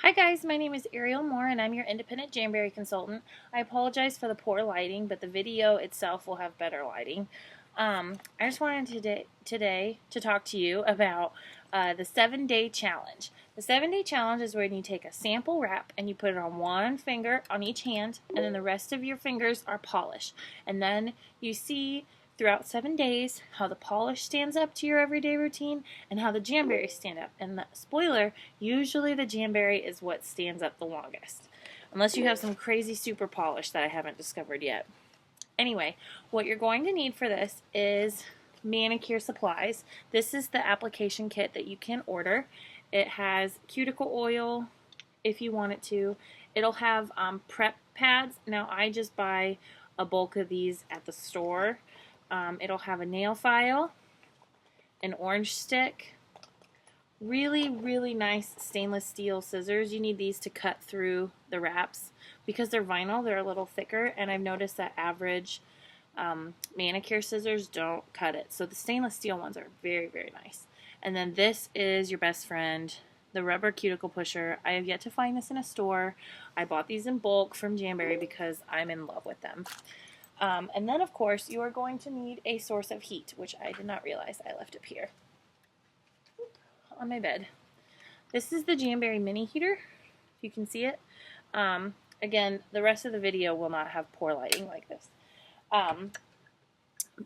Hi guys, my name is Ariel Moore and I'm your independent Jamberry Consultant. I apologize for the poor lighting, but the video itself will have better lighting. I just wanted today to talk to you about the 7-day challenge. The 7-day challenge is when you take a sample wrap and you put it on one finger on each hand, and then the rest of your fingers are polished. And then you see throughout 7 days how the polish stands up to your everyday routine and how the jamberries stand up. And the spoiler, usually the jamberry is what stands up the longest. Unless you have some crazy super polish that I haven't discovered yet. Anyway, what you're going to need for this is manicure supplies. This is the application kit that you can order. It has cuticle oil if you want it to. It'll have prep pads. Now I just buy a bulk of these at the store. It'll have a nail file, an orange stick, really nice stainless steel scissors. You need these to cut through the wraps. Because they're vinyl, they're a little thicker, and I've noticed that average manicure scissors don't cut it. So the stainless steel ones are very nice. And then this is your best friend, the rubber cuticle pusher. I have yet to find this in a store. I bought these in bulk from Jamberry because I'm in love with them. And then, of course, you are going to need a source of heat, which I did not realize I left up here on my bed. This is the Jamberry mini heater, if you can see it. Again, the rest of the video will not have poor lighting like this.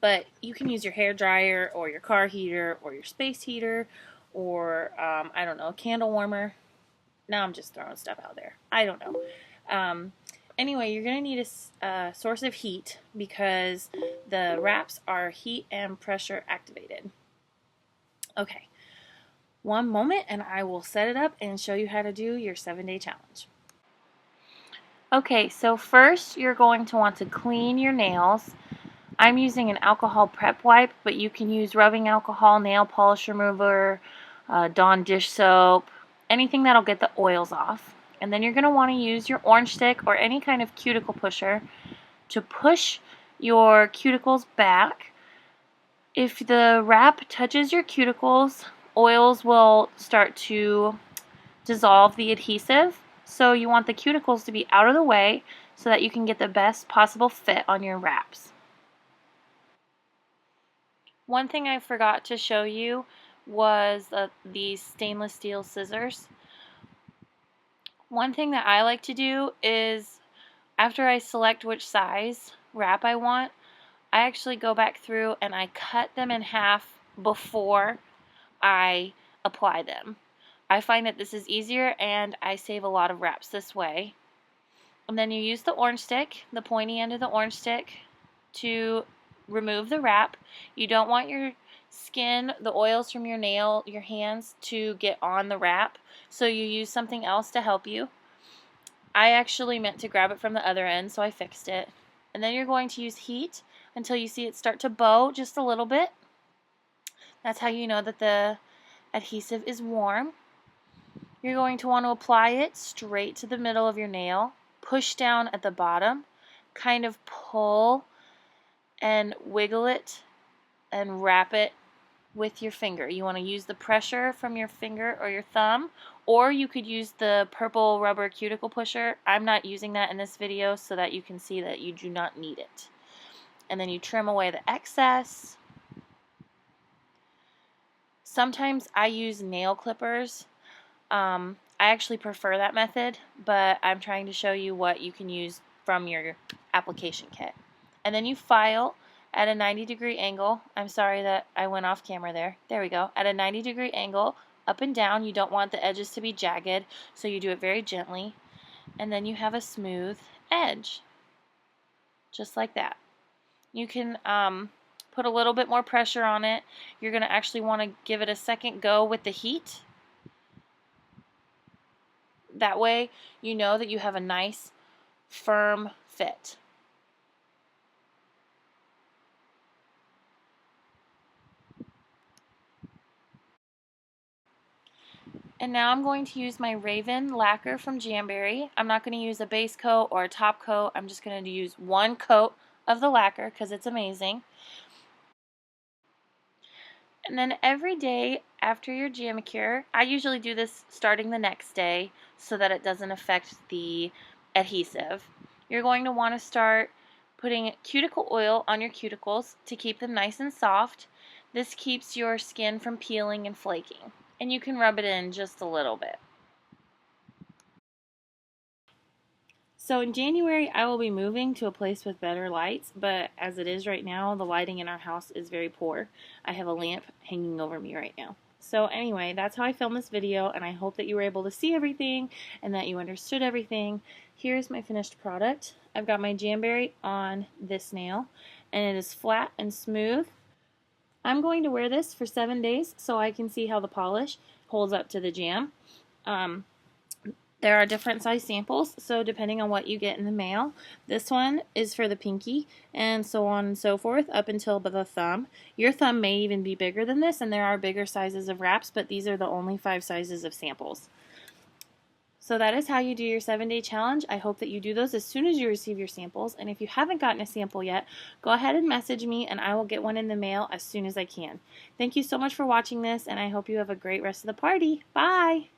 But you can use your hair dryer or your car heater or your space heater or, I don't know, a candle warmer. Now I'm just throwing stuff out there. I don't know. Anyway, you're going to need a source of heat because the wraps are heat and pressure activated. Okay, one moment and I will set it up and show you how to do your 7-day challenge. Okay, so first you're going to want to clean your nails. I'm using an alcohol prep wipe, but you can use rubbing alcohol, nail polish remover, Dawn dish soap, anything that'll get the oils off. And then you're going to want to use your orange stick or any kind of cuticle pusher to push your cuticles back. If the wrap touches your cuticles, oils will start to dissolve the adhesive. So you want the cuticles to be out of the way so that you can get the best possible fit on your wraps. One thing I forgot to show you was these stainless steel scissors. One thing that I like to do is after I select which size wrap I want, I actually go back through and I cut them in half before I apply them. I find that this is easier and I save a lot of wraps this way. And then you use the orange stick, the pointy end of the orange stick, to remove the wrap. You don't want your skin, the oils from your hands to get on the wrap, so you use something else to help you. I actually meant to grab it from the other end, so I fixed it. And then you're going to use heat until you see it start to bow just a little bit. That's how you know that the adhesive is warm. You're going to want to apply it straight to the middle of your nail, push down at the bottom, kind of pull and wiggle it and wrap it with your finger. You want to use the pressure from your finger or your thumb, or you could use the purple rubber cuticle pusher. I'm not using that in this video so that you can see that you do not need it. And then you trim away the excess. Sometimes I use nail clippers. I actually prefer that method, but I'm trying to show you what you can use from your application kit. And then you file at a 90-degree angle. I'm sorry that I went off camera there. There we go. At a 90-degree angle, up and down. You don't want the edges to be jagged, so you do it very gently. And then you have a smooth edge, just like that. You can put a little bit more pressure on it. You're going to actually want to give it a second go with the heat. That way you know that you have a nice, firm fit. And now I'm going to use my Raven lacquer from Jamberry. I'm not going to use a base coat or a top coat. I'm just going to use one coat of the lacquer because it's amazing. And then every day after your jam cure, I usually do this starting the next day so that it doesn't affect the adhesive. You're going to want to start putting cuticle oil on your cuticles to keep them nice and soft. This keeps your skin from peeling and flaking, and you can rub it in just a little bit. So in January, I will be moving to a place with better lights, but as it is right now, the lighting in our house is very poor. I have a lamp hanging over me right now. So anyway, that's how I filmed this video, and I hope that you were able to see everything and that you understood everything. Here's my finished product. I've got my Jamberry on this nail, and it is flat and smooth. I'm going to wear this for 7 days so I can see how the polish holds up to the jam. There are different size samples, so depending on what you get in the mail, this one is for the pinky, and so on and so forth, up until the thumb. Your thumb may even be bigger than this, and there are bigger sizes of wraps, but these are the only 5 sizes of samples. So that is how you do your 7-day challenge. I hope that you do those as soon as you receive your samples, and if you haven't gotten a sample yet, go ahead and message me, and I will get one in the mail as soon as I can. Thank you so much for watching this, and I hope you have a great rest of the party. Bye!